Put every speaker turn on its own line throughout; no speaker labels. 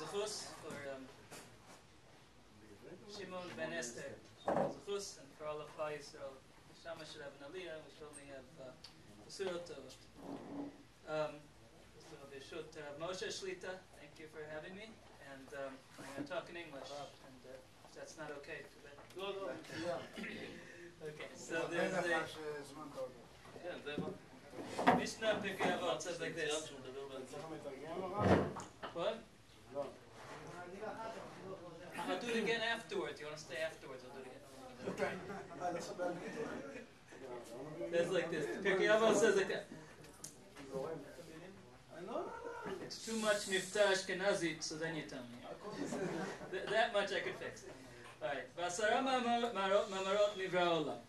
Zechus for Shimon Ben Esther. Zechus, and for all of Chai Yisrael. Shama should have an aliyah, we should only have Surah Tovot. So Bishut Moshe Shlita, thank you for having me. And I'm going to talk in English, and if that's not okay. Okay, so there's the Mishnah Pirkei Avot says like this. What? I'll do it again afterwards. You want to stay afterwards? I'll do it again. Says like this. Pirkei Avot says like that. It's too much Miftah Ashkenazit, so then you tell me. That much I could fix. Alright. V'asara mamarot nivra olam.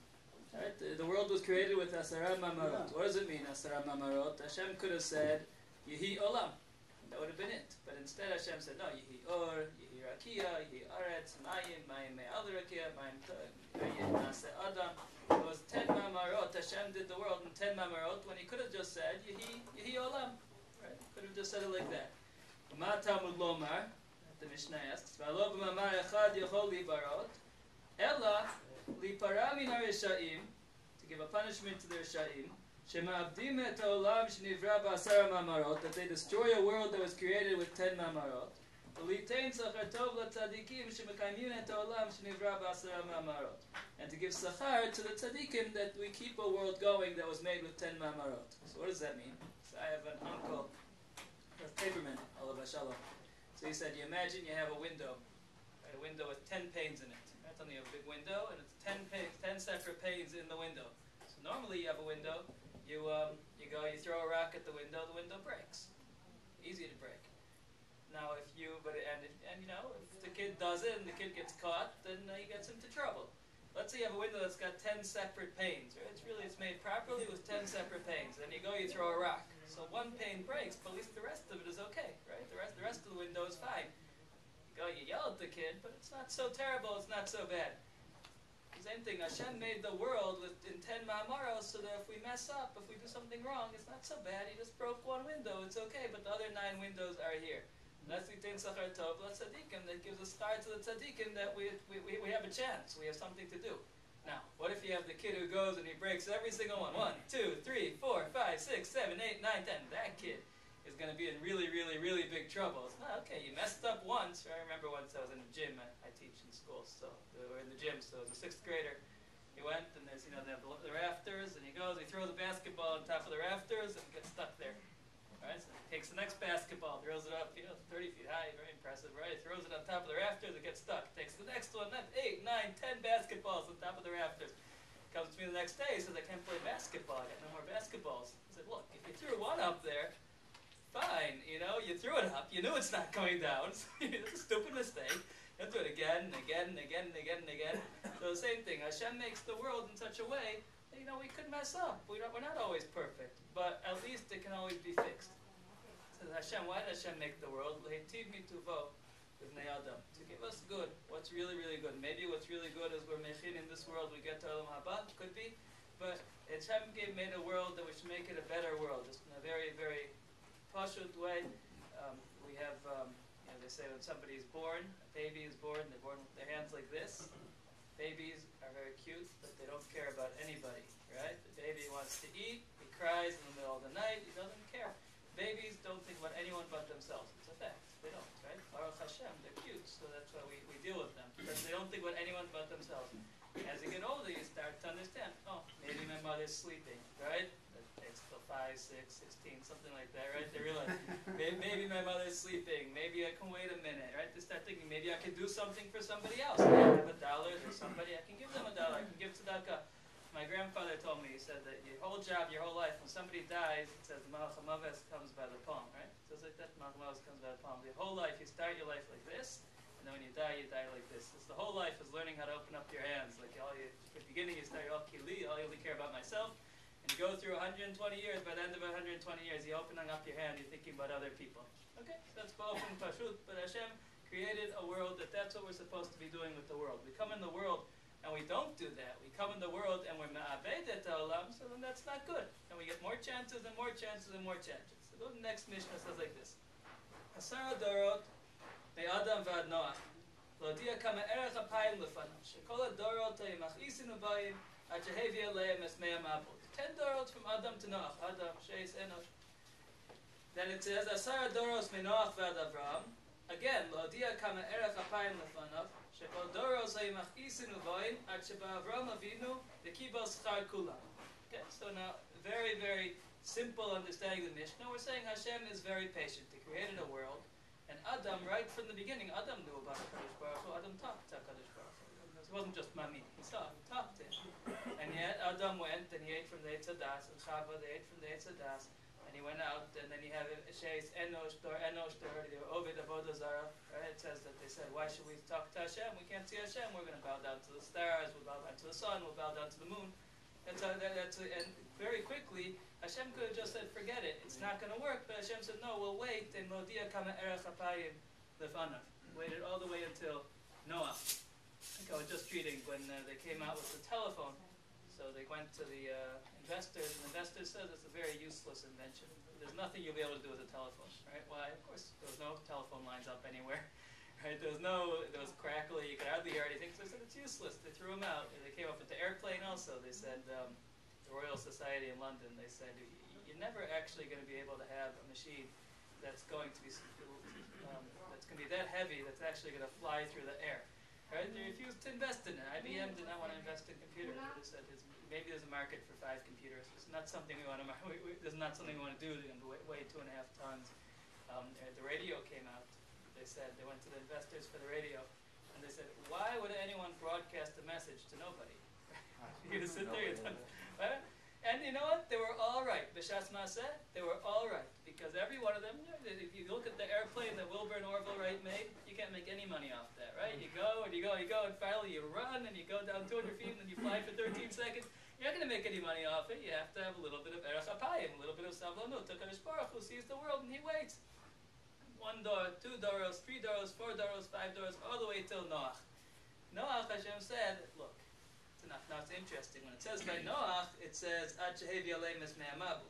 Right? The world was created with asara mamarot. What does it mean, asara mamarot? Hashem could have said, Yehi olam. That would have been it. But instead Hashem said, no, Yehi or, Yehi rakia, Yehi aretz, mayim me'al rakia, mayim nase adam. It was 10 mamarot. Hashem did the world in 10 mamarot when he could have just said, Yehi olam. Right? Could have just said it like that. Ma Talmud lomar, the Mishnah asks, V'alo b'mamar echad yochol libarot, ela lipara min hareshaim, to give a punishment to the Reshaim, shema'abdim et ha'olam shenivra b'asara mamarot, that they destroy a world that was created with 10 mamarot, v'litein tzachar tov l'tzadikim shemekaymin et ha'olam shenivra b'asara mamarot, and to give sachar to the tzadikim that we keep a world going that was made with 10 mamarot. So what does that mean? So I have an uncle, a paperman, Allah Shalom. So he said, you imagine you have a window with 10 panes in it. That's only a big window, and it's 10 separate panes in the window. So normally you have a window, you throw a rock at the window breaks. Easy to break. Now if you the kid does it and the kid gets caught, then he gets into trouble. Let's say you have a window that's got 10 separate panes. Right? It's made properly with 10 separate panes. Then you throw a rock. So one pane breaks, but at least the rest of it is okay, right? The rest of the window is fine. You yell at the kid, but it's not so terrible, it's not so bad. Same thing, Hashem made the world in 10 ma'amaros so that if we mess up, if we do something wrong, it's not so bad. He just broke one window, it's okay, but the other 9 windows are here. That's the thing, Sachar Tov Tzadikim, that gives a start to the Tzadikim that we have a chance, we have something to do. Now, what if you have the kid who goes and he breaks every single one? 1, 2, 3, 4, 5, 6, 7, 8, 9, 10. That kid is going to be in really, really, really big trouble. It's not okay. You messed up once. I remember once I was in the gym. I teach in school, so we were in the gym. So as a 6th grader, he went and there's they have the rafters, and he goes. He throws the basketball on top of the rafters and gets stuck there. All right. So he takes the next basketball, throws it up, 30 feet high, very impressive, right? He throws it on top of the rafters, it gets stuck. Takes the next one, then 8, 9, 10 basketballs on top of the rafters. Comes to me the next day, he says, I can't play basketball. I got no more basketballs. I said, look, if you threw one up there, fine, you threw it up, you knew it's not going down, so it's a stupid mistake. You'll do it again and again and again and again and again. So the same thing, Hashem makes the world in such a way that, we could mess up. We're not always perfect, but at least it can always be fixed. So Hashem, why did Hashem make the world? Lehitiv mituvot with Adam, to give us good, what's really, really good. Maybe what's really good is we're mechin in this world, we get to Olam Haba, could be, but Hashem made a world that we should make it a better world, just in a very, very pashut way. We have, they say when somebody is born, a baby is born, they're born with their hands like this. Babies are very cute, but they don't care about anybody, right? The baby wants to eat, he cries in the middle of the night, he doesn't care. Babies don't think about anyone but themselves. It's a fact. They don't, right? Baruch Hashem, they're cute, so that's why we deal with them. Because they don't think about anyone but themselves. As you get older, you start to understand, maybe my mother's sleeping, right? It's till 5, 6, 16, something like that, right? They realize, maybe my mother's sleeping, maybe I can wait a minute, right? They start thinking, maybe I can do something for somebody else. I have $1, there's somebody, I can give them $1, I can give tzedakah. My grandfather told me, he said that your whole job, your whole life, when somebody dies, it says, Malach HaMaves comes by the palm, right? It says like that, Malach HaMaves comes by the palm. Your whole life, you start your life like this, and then when you die like this. It's the whole life is learning how to open up your hands. Like, at the beginning, you start all kili, I only care about myself. And you go through 120 years, by the end of 120 years, you're opening up your hand, you're thinking about other people. Okay, so that's Ba'ofen Pashut, but Hashem created a world that's what we're supposed to be doing with the world. We come in the world, and we don't do that. We come in the world and we're ma'abed et ha'olam, so then that's not good. And we get more chances and more chances and more chances. So the next Mishnah says like this. Asara darot מאדם ועד נוח, להודיע כמה ערך אפיים לפניו, שכל הדורות ימכעיסנו בהם, עד שהביא עליהם את 100 מבול. 10 doros from Adam to Noach, Adam, Sheis, Enosh. Then it says, Asara doros menoach ועד Avraham. Again, להודיע כמה ערך אפיים לפניו, שכל דורות ימכעיסנו בהם, עד שבא אברהם אבינו וקיבל שכר כולם. Okay, so now, very, very simple understanding of the Mishnah. We're saying Hashem is very patient. He created a world, and Adam, right from the beginning, Adam knew about HaKadosh Baruch Hu. Adam talked to HaKadosh Baruch Hu. It wasn't just Mami. He saw him, talked to him. And yet Adam went and he ate from the Eitz Hadas, and Chava, they ate from the Eitz Hadas, and he went out, and then he had Sheis, Enosh, Dor, they were Ovid, Avodah Zarah. Right? It says that they said, why should we talk to Hashem? We can't see Hashem. We're going to bow down to the stars, we'll bow down to the sun, we'll bow down to the moon. And so and very quickly, Hashem could have just said, forget it, it's not going to work. But Hashem said, no, we'll wait. And Modia kama erech apayim lefanav. Waited all the way until Noah. I think I was just reading when they came out with the telephone. So they went to the investors, and the investors said it's a very useless invention. There's nothing you'll be able to do with a telephone, right? Why? Of course, there was no telephone lines up anywhere. Right? There was crackly, you could hardly hear anything, so they said it's useless. They threw them out. And they came up with the airplane also. They said, the Royal Society in London, they said, you're never actually going to be able to have a machine that's going to be that heavy that's actually going to fly through the air. Right? They refused to invest in it. IBM did not want to invest in computers. They said, maybe there's a market for 5 computers. It's not something we want to. This is not something we want to do. Weigh 2.5 tons. The radio came out. They said they went to the investors for the radio, and they said, why would anyone broadcast a message to nobody? You just sit there, right? And you know what? They were all right. B'shas Maseh, they were all right, because every one of them, if you look at the airplane that Wilbur and Orville Wright made, you can't make any money off that, right? You go, and finally you run, and you go down 200 feet, and then you fly for 13 seconds. You're not going to make any money off it. You have to have a little bit of erech apayim, a little bit of savlanut. HaKadosh Baruch Hu sees the world, and he waits. 1 door, 2 doros, 3 doros, 4 doros, 5 doros, all the way till Noach. Noach, Hashem said, look, it's enough. Now it's interesting. When it says by Noach, it says, Ad shehevi aleim es me'amabu.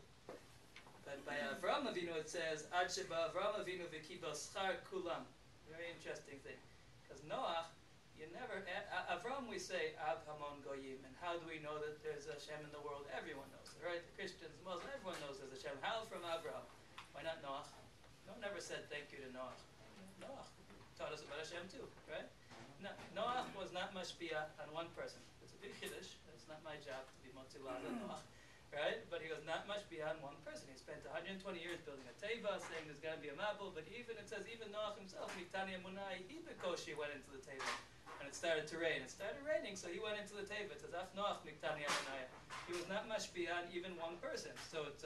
But by Avraham Avinu, it says, Ad sheba Avraham Avinu v'kibel schar kulam. Very interesting thing. Because Noach, you never, Avraham we say, Av hamon goyim. And how do we know that there's a Hashem in the world? Everyone knows it, right? The Christians, Muslims, everyone knows there's a Hashem. How from Avraham? Why not Noach? No one ever said thank you to Noach. Noach taught us about Hashem too, right? No, Noach was not mashpia on one person. It's a big chiddush. It's not my job to be motzilad on Noach, right? But he was not mashpia on one person. He spent 120 years building a teva, saying there's going to be a mabul. But even it says even Noach himself, Miktani Amunai, he bekoshi went into the teva, and it started to rain. It started raining, so he went into the teva. It says Af Noach Miktani Amunai. He was not mashpia on even one person. So it's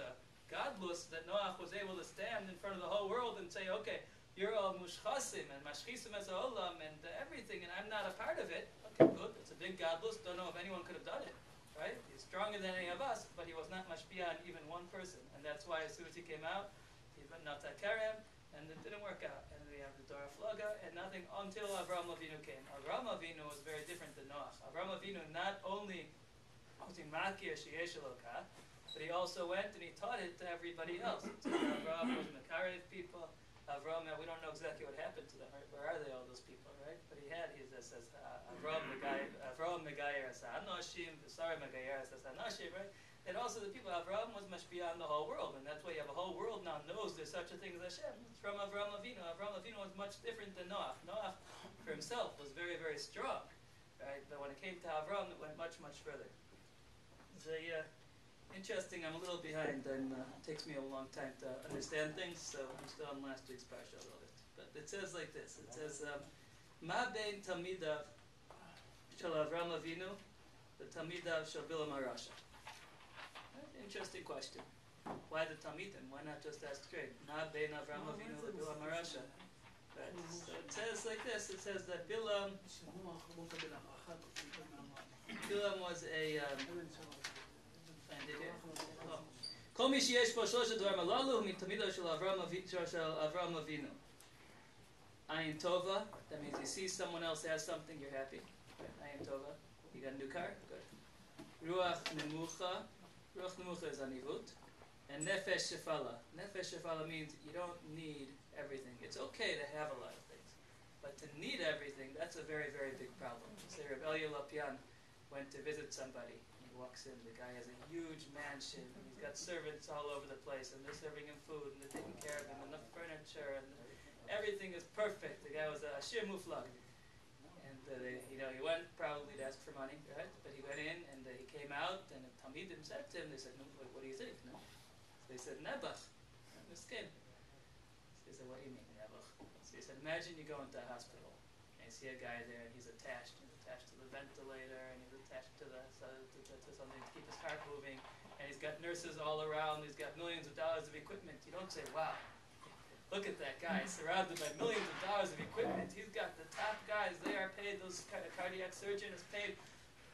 godless that Noach was able to stand in front of the whole world and say, okay, you're all mushchasim and mashchisim as olam and everything, and I'm not a part of it. Okay, good. It's a big godless. Don't know if anyone could have done it, right? He's stronger than any of us, but he was not mashpia on even one person. And that's why as soon as he came out, he went not karem, and it didn't work out. And we have the Dora Flaga, and nothing until Avraham Avinu came. Avraham Avinu was very different than Noach. Avraham Avinu not only was in makir sheyesh elokah, but he also went and he taught it to everybody else. So Avraham was Makarev people. Avraham, we don't know exactly what happened to them. Right? Where are they, all those people, right? But he says, Avraham Megayer as Anoshim, Sarah Megayer as Anoshim, right? And also the people, Avraham was mashpia on the whole world. And that's why you have a whole world now knows there's such a thing as Hashem. It's from Avraham Avinu. Avraham Avinu was much different than Noach. Noach, for himself, was very, very strong, right? But when it came to Avraham, it went much, much further. So, interesting, I'm a little behind, and it takes me a long time to understand things, so I'm still on last week's parsha a little bit. But it says like this, it says, Ma bein talmidav shel Avraham Avinu, the talmidav shel Bilam HaRasha. Interesting question. Why the talmidim? Why not just ask straight? Ma bein Avraham Avinu the Bilam HaRasha. Right. So it says like this, it says that Bilam was a... כל מי שיש פה שלושת הדברים הללו הוא מתלמידו של אברהם אבינו. Ayin Tova, that means you see someone else has something, you're happy. Ayin Tova, you got a new car? Good. Ruach Nemucha is anivut. And Nefesh Shefala. Nefesh Shefala means you don't need everything. It's okay to have a lot of things. But to need everything, that's a very, very big problem. Say Reb Elya Lopian went to visit somebody. He walks in, the guy has a huge mansion, and he's got servants all over the place, and they're serving him food, and they're taking care of him, enough furniture, and everything is perfect. The guy was a shir muflag. And he went probably to ask for money, right? But he went in, and he came out, and the Talmidim said to him, they said, no, what do you think? No? So he said, Nebuch, miskin. So he said, what do you mean, Nebuch? So he said, imagine you go into a hospital, and you see a guy there, and he's attached to the ventilator, and he's attached to something to keep his heart moving, and he's got nurses all around, he's got millions of dollars of equipment. You don't say, wow, look at that guy, surrounded by millions of dollars of equipment. He's got the top guys, they are paid, those cardiac surgeon is paid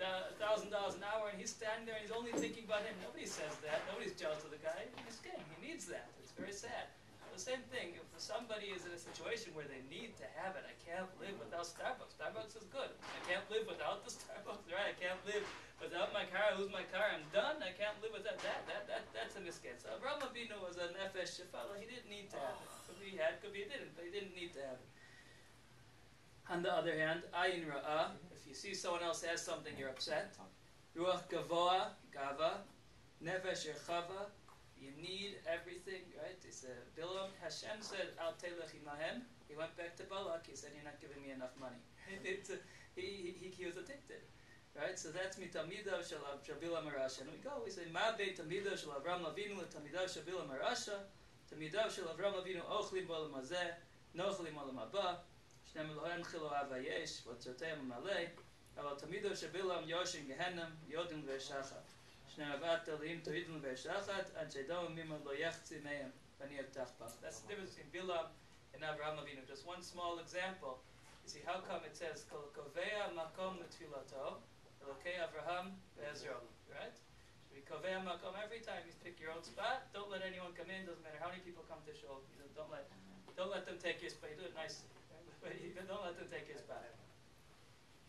$1,000 an hour, and he's standing there and he's only thinking about him. Nobody says that, nobody's jealous of the guy. He's scared, he needs that. It's very sad. The same thing, if somebody is in a situation where they need to have it, I can't live without Starbucks. Starbucks is good. I can't live without the Starbucks, right? I can't live without my car. I lose my car, I'm done. I can't live without that's a miskin. So Avraham Avinu was a nefesh shefala. He didn't need to have it. Could be he had, could be he didn't, but he didn't need to have it. On the other hand, ayin ra'ah, if you see someone else has something, you're upset. Ruach gavoa, gava, nefesh rechava, you need everything, right? He said, Bilam, Hashem said, Al telech imahem. He went back to Balak, he said, you're not giving me enough money. He was addicted, right? So that's mitamidav shel Bilam Arasha. And we go, we say, Ma be tamidav shel Avraham Avinu, tamidav shel Bilam Arasha, tamidav shel Avraham Avinu, ochlim b'olam hazeh, nochlim olam haba, shnem Elohem chilo avayesh, v'tzorteim malei, aval tamidav shel Bilam yoshin gehenem, yodim v'eshacha. That's the difference between Bilam and Avraham Avinu. Just one small example. You see, how come it says, Kovea makom letfilato, Elokei Avraham ve'ezro, right? Kovea makom, every time you pick your own spot, don't let anyone come in, doesn't matter how many people come to shul, don't let them take your spot. You do it nicely, but don't let them take your spot.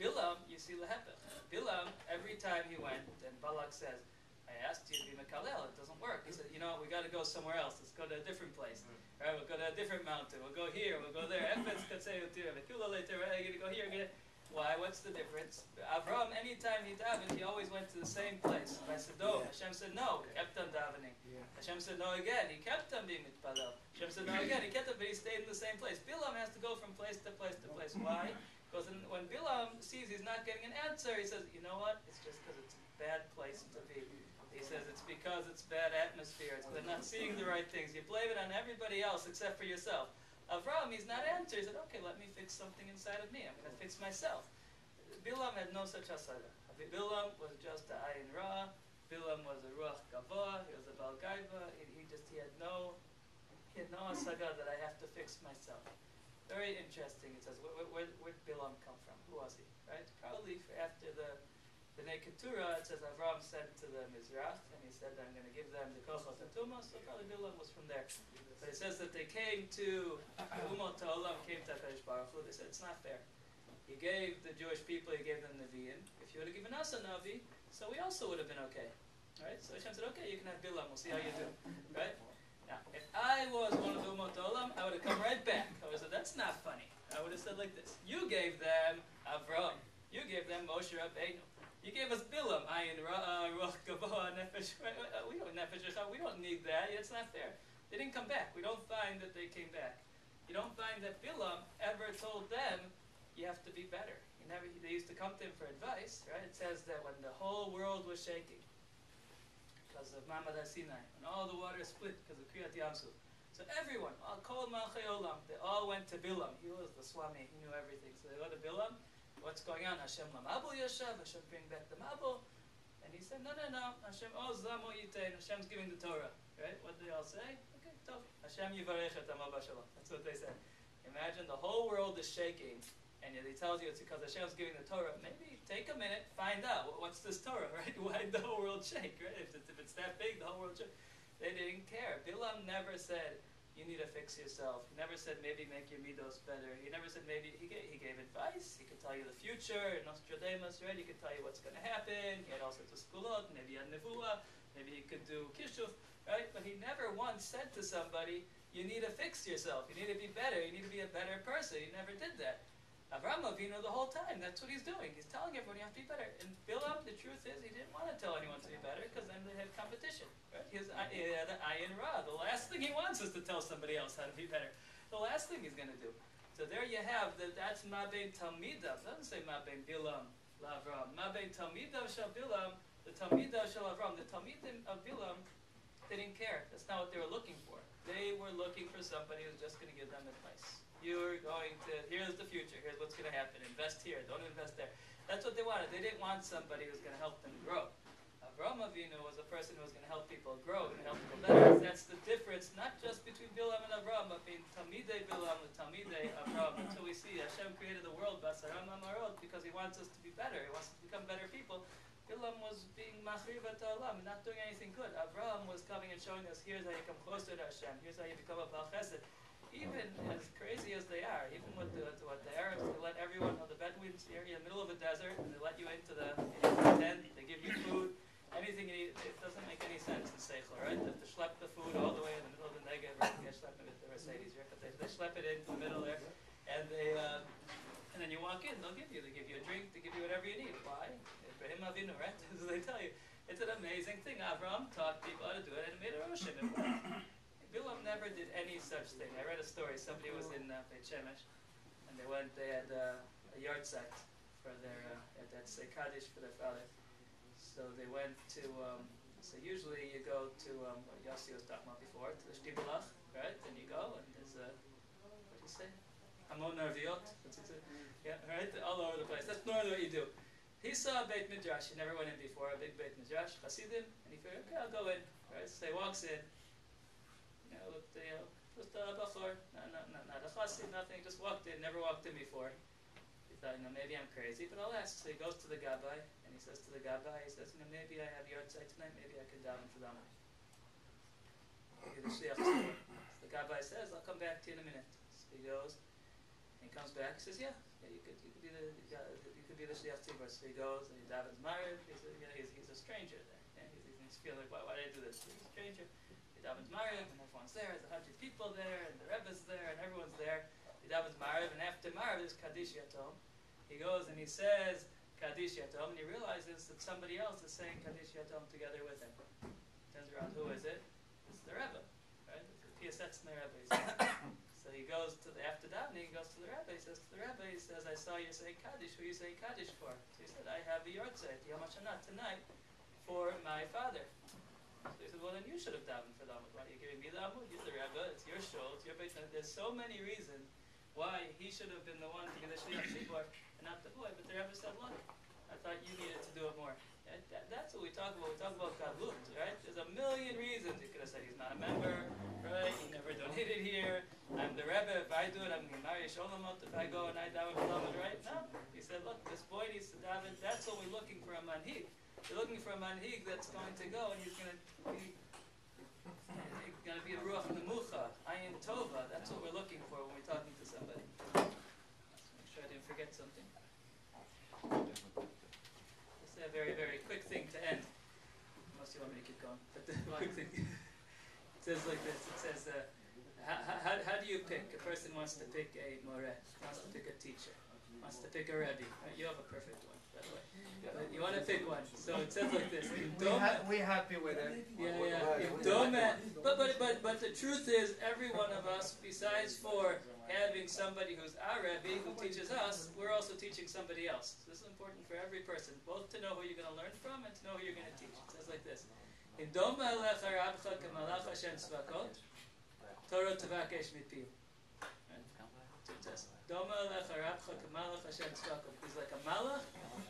Bilam, you see Lehepech. Bilam, every time he went, and Balak says, I asked you to be Mekalel, it doesn't work. He said, you know what, we got to go somewhere else. Let's go to a different place. Right, we'll go to a different mountain. We'll go here, we'll go there. You're going to go here. Why? What's the difference? Avraham, anytime he davened, he always went to the same place. By Sodom. Hashem said no, he kept on davening. Hashem said no again, he kept on being mitpalel. Hashem said no again, he kept on, but he stayed in the same place. Bilam has to go from place to place to place. Why? Because when Bilam sees he's not getting an answer, he says, you know what? It's just because it's a bad place to be. He says it's because it's bad atmosphere. It's they're not seeing the right things. You blame it on everybody else except for yourself. Avraham, he's not answering. He said, okay, let me fix something inside of me. I'm going to fix myself. Bilam had no such hasada. Bilam was just a ayin ra. Bilam was a ruach gavoa. He was a bal gaiva. He had no hasaga that I have to fix myself. Very interesting. It says, where did Bilam come from? Who was he? Right? Probably after the Keturah, it says Avraham said to the Mizrach, and he said, I'm going to give them the Kochot HaTumah, so probably Bilam was from there. But it says that they came to Umot HaOlam, came to HaKadosh Baruch Hu. They said, it's not fair. He gave the Jewish people, he gave them Nevi'im. If you would have given us a Navi, so we also would have been okay. Right? So Hashem said, okay, you can have Bilam, we'll see how you do. Right? Now, if I was one of the Umot HaOlam, I would have come right back. I would have said, that's not funny. I would have said like this. You gave them Avraham. You gave them Moshe Rabbeinu. You gave us Bilam, ayin ruach gavoa, nefesh. We don't need that. It's not fair. They didn't come back. We don't find that they came back. You don't find that Bilam ever told them, you have to be better. They used to come to him for advice, right? It says that when the whole world was shaking because of Mamad HaSinai, when all the water split because of Kriyat Yamsuf, so everyone, Kol Malchei Olam, they all went to Bilam. He was the Swami. He knew everything. So they go to Bilam. What's going on? Hashem lamabul yashav. Hashem bring back the mabul. And he said, no. Hashem, zamo yitein. Hashem's giving the Torah. Right? What do they all say? Okay, tov. Hashem yivarech et amabah shalom. That's what they said. Imagine the whole world is shaking, and he tells you it's because Hashem's giving the Torah. Maybe take a minute, find out. What's this Torah, right? Why did the whole world shake, right? If it's that big, the whole world shake. They didn't care. Bilam never said, you need to fix yourself. He never said, maybe make your midos better. He never said, maybe, he gave advice. He could tell you the future, Nostradamus, right? He could tell you what's going to happen. He had all sorts of skulot, maybe he had nevuah, maybe he could do kishuf, right? But he never once said to somebody, You need to fix yourself. You need to be better. You need to be a better person. You never did that. Avraham Avinu the whole time, that's what he's doing. He's telling everyone you have to be better. And Bilam, the truth is, he didn't want to tell anyone to be better because then they had competition. Right? He had the ayin ra. The last thing he wants is to tell somebody else how to be better. The last thing he's going to do. So there you have, that's ma bein talmidav. It doesn't say ma bein Bilam la'Avram. Ma bein talmidav shel Bilam, the talmidav shel Avram. The talmidim of Bilam, they didn't care. That's not what they were looking for. They were looking for somebody who's just going to give them advice. You're going to, here's the future, here's what's going to happen, invest here, don't invest there. That's what they wanted. They didn't want somebody who's going to help them grow. Avraham Avinu was a person who was going to help people grow and help people better. That's the difference, not just between Bilam and Avraham, but between Talmidei Bilam and Talmidei Avraham. Until we see Hashem created the world, Basaram Amarot, because He wants us to be better. He wants us to become better people. Bilam was being machrivat olam, not doing anything good. Avraham was coming and showing us, here's how you come closer to Hashem. Here's how you become a Baal Chesed. Even as crazy as they are, even with the Arabs, they let everyone, the Bedouins here in the middle of a desert, and they let you into the tent, they give you food, anything you need. It doesn't make any sense in Seichel, right? To schlep the food all the way in the middle of the Negev, right? They schlep it with the Mercedes, right? But they schlep it into the middle there, and and then you walk in, they give you a drink, they give you whatever you need. Why? Avraham Avinu, right? So they tell you, it's an amazing thing. Avraham taught people how to do it, and it made a Roshim. Bilam never did any such thing. I read a story. Somebody was in Beit Shemesh, and they had a yard site for their, that say Kaddish for their father. So they went to, so usually you go to, what Yossi was talking about before, to the Shtibelach, right? And you go, and there's a, what do you say? Hamon Arviot. Yeah, right? All over the place. That's normally what you do. He saw a Beit Midrash. He never went in before, a big Beit Midrash, Hasidim, and he figured, okay, I'll go in. Right? So he walks in. Just a bachor, not a chassid, nothing, just walked in, never walked in before. He thought, maybe I'm crazy, but I'll ask. So he goes to the gabbai, and he says to the gabbai, maybe I have yard site tonight, maybe I could daven for them. The gabbai says, I'll come back to you in a minute. So he goes, and he comes back, he says, yeah, you could be the shliach tzibur. So he goes, and he davens married, he's a stranger there. Yeah, he's feeling, why did I do this? He's a stranger. He davens married, and everyone's there, there's 100 people there, and the Rebbe's there, and everyone's there. He davens married, and after married, there's Kaddish Yatom. He goes and he says Kaddish Yatom, and he realizes that somebody else is saying Kaddish Yatom together with him. Turns around, who is it? It's the Rebbe, right? It's the Piasetz and the Rebbe. So he goes to after davening, he goes to the Rebbe, he says to the Rebbe, he says, I saw you saying Kaddish, who are you saying Kaddish for? So he said, I have a yard site, Yom HaShanah, tonight, for my father. So he said, well then you should have davened for the Amud. Why are you giving me the Amud? You're the Rebbe, it's your shul, it's your Beit. There's so many reasons why he should have been the one to be the Shliach Tzibur and not the boy. But the Rebbe said, look, I thought you needed to do it more. That's what we talk about. We talk about Gadlut, right? There's a million reasons. He could have said he's not a member, right? He never donated here. I'm the Rebbe. If I do it, I'm going to marry Sholomot. If I go and I daven for Lamed, right? No. He said, look, this boy needs to daven. That's what we're looking for a manhig. You're looking for a manhig that's going to go and he's going to be a ruach nemucha, ayin tova. That's what we're looking for when we're talking to somebody. Let's make sure I didn't forget something. Just a very, very quick thing to end. Unless you want me to keep going. But the quick thing. It says like this. It says, how do you pick? A person wants to pick a moreh, wants to pick a teacher, wants to pick a rebbe. Right? You have a perfect one, by the way. But you want to pick one. So it says like this.
We're happy with it.
Yeah. But the truth is, every one of us, besides for having somebody who's our Rebbe, who teaches us, we're also teaching somebody else. So this is important for every person, both to know who you're going to learn from and to know who you're going to teach. It says like this. Torah tevakesh mipiv. Doma lecha rabcha kamalach Hashem tzvakom. If he's like a malach,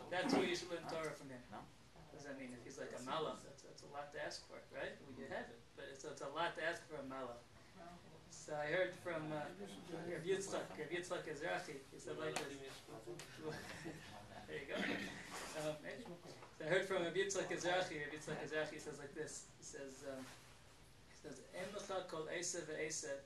that's who you should learn Torah from him. What does that mean? If he's like a malach, that's a lot to ask for, right? Well, you have it, but it's a lot to ask for a malach. So I heard from Rav Yitzchak Ezrachi. He said like this. There you go. Maybe. So I heard from Rav Yitzchak Ezrachi. Rav Yitzchak Ezrachi says like this. He says, "Em lecha kol esev ve'esev."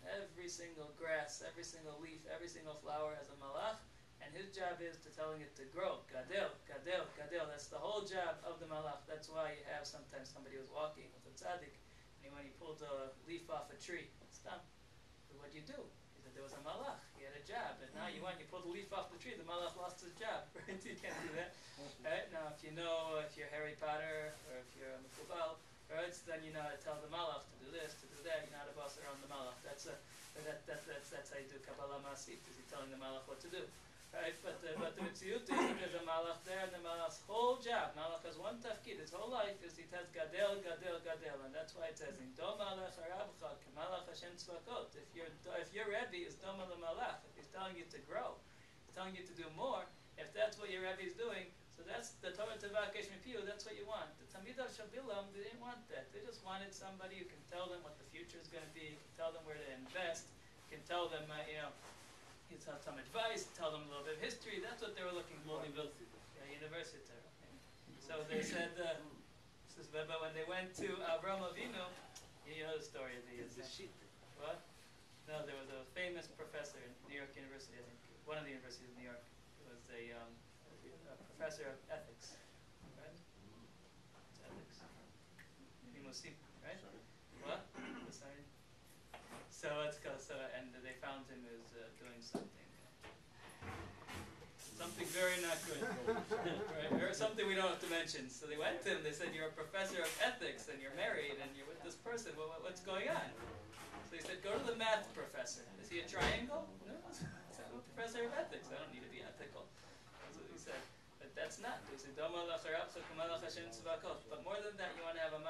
Every single grass, every single leaf, every single flower has a malach, and his job is to telling it to grow. Gadel, gadel, gadel. That's the whole job of the malach. That's why you have sometimes somebody who's walking with a tzaddik, when he pulled a leaf off a tree. Stop. What do you do? He said there was a malach. He had a job, and now you pulled the leaf off the tree. The malach lost his job. Right? You can't do that. Right? Now, if you're Harry Potter or if you're a Mekubal, right? So then you know how to tell the malach to do this, to do that. You know how to boss around the malach. That's how you do Kabbalah Masit. Is he telling the malach what to do? Right? But the Mitziyut is that there's a malach there, and the malach's whole job, malach has one tafkid, his whole life is he tells gadel, gadel, gadel, and that's why it says in Do malach harabcha kemalach Hashem tzvakot. If your Rebbe is Doma malach, if he's telling you to grow, he's telling you to do more, if that's what your Rebbe is doing, so that's the Torah Tevakesh Mipiu, that's what you want. The Talmidav Shabilam, they didn't want that. They just wanted somebody who can tell them what the future is going to be, can tell them where to invest, can tell them, you tell some advice, tell them a little bit of history. That's what they were looking for. University. So they said, but when they went to Avraham Avinu, you know the story of the sheep. What? No, there was a famous professor in New York University, I think, one of the universities in New York. It was a professor of ethics, right? It's ethics. Right? What? Sorry. So let's go. And they found him as doing something very not good, right? Or something we don't have to mention. So they went to him. They said, "You're a professor of ethics, and you're married, and you're with this person. What's going on?" So he said, "Go to the math professor. Is he a triangle? No, I'm a professor of ethics. I don't need to be ethical." That's what he said. But that's not. He said, "But more than that, you want to have a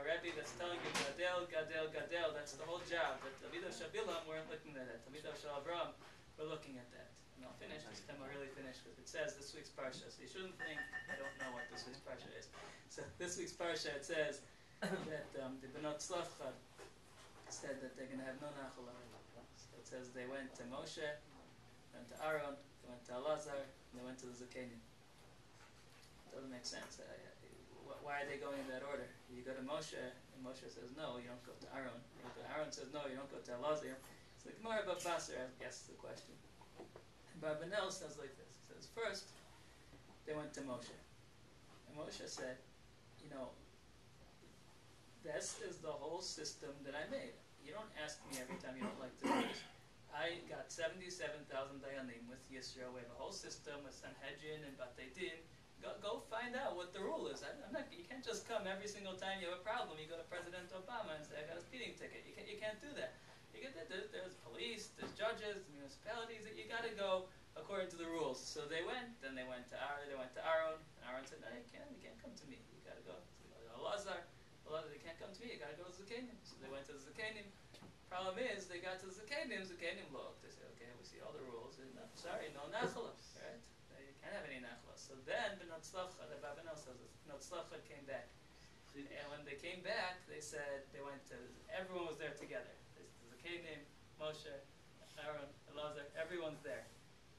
Rebbe that's telling you, Gadel, Gadel, Gadel. That's the whole job. But Talmidav Shabilam weren't looking at that. Talmidav Shel Avraham were looking at that." And I'll finish. This time I'll really finish because it says this week's parsha. So you shouldn't think I don't know what this week's parsha is. So this week's parsha, it says that the Benot Tzlafchad said that they're going to have no nachala. So it says they went to Moshe, went to Aaron, they went to Elazar, and they went to the Zakenim. Doesn't make sense. Why are they going in that order? You go to Moshe, and Moshe says no, you don't go to Aaron. You go to Aaron, says no, you don't go to Elazar. So the Gemara Babasar asks the question. Barbanel says like this. He says, first, they went to Moshe. And Moshe said, this is the whole system that I made. You don't ask me every time you don't like to do this. I got 77,000 dayanim with Yisrael. We have a whole system with Sanhedrin and Batei Din. Go find out what the rule is. You can't just come every single time you have a problem. You go to President Obama and say, I got a speeding ticket. You can't do that. There's police, there's judges, municipalities, that you got to go according to the rules. So they went, then they went to Aaron, and Aaron said, no, you can't come to me. You got to go to Elazar, they can't come to me, you got to go to the Zakenim. So they went to the Zakenim. Problem is, they got to the Zakenim looked, they said, okay, we see all the rules, and sorry, no nachalas, right? You can't have any nachalas. So then, Benot Tzlafchad, the Babanel says this, Benot Tzlafchad came back. And when they came back, they said, everyone was there together. Zakenim, Moshe, Aaron, Elazar, everyone's there.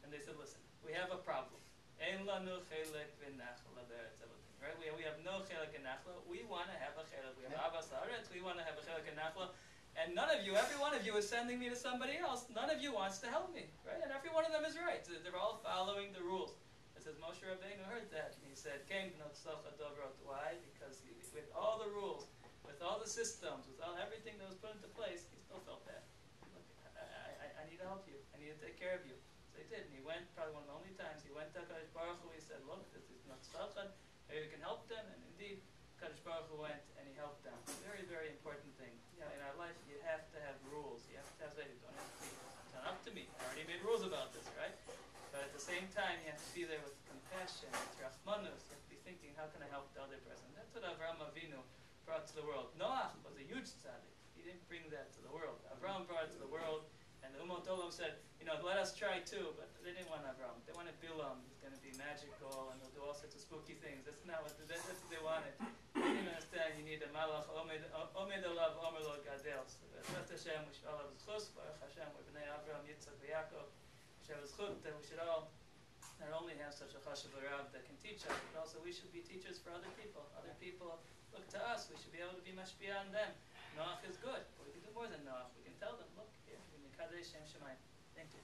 And they said, listen, we have a problem. Ein lanu chelek v'nachla be'eretz avodim. Right? We have no chelek in nachla. We want to have a chelek. We have avas haaretz. We want to have a chelek in nachla. And none of you, every one of you is sending me to somebody else. None of you wants to help me. Right? And every one of them is right. They're all following the rules. It says Moshe Rabbeinu heard that. And he said, why? Because with all the rules, with all the systems, with everything that was put into place, he still felt bad. I need to help you. I need to take care of you. So he did. And he went, probably one of the only times, he went to Kadosh Baruch Hu. He said, look, this is not Tzlafchad. Maybe we can help them. And indeed, Kadosh Baruch Hu went and he helped them. Very, very important thing. In our life, you have to have rules. You have to have you don't have to be, it's not up to me. I already made rules about this, right? But at the same time, you have to be there with compassion, with rachmanus. You have to be thinking, how can I help the other person? That's what Avraham Avinu brought to the world. Noach was a huge tzaddik. He didn't bring that to the world. Avraham brought it to the world, and the Umot Olam said, let us try too, but they didn't want Avraham. They wanted Bilam. He's going to be magical, and he'll do all sorts of spooky things. That's not what that's what they wanted. They didn't understand you need a malach, omed alav, omer lo gadel. So B'ezrat Hashem, we should all have zchus, Baruch Hashem, we're b'nei Avraham, Yitzchak, Yaakov. We should have zchut, that we should all not only have such a chashuv rav that can teach us, but also we should be teachers for other people. Other people look to us. We should be able to be mashpia on them. Noach is good, but we can do more than Noach. We can tell them, look, here, we Kadesh Shem Shemayim. Thank you.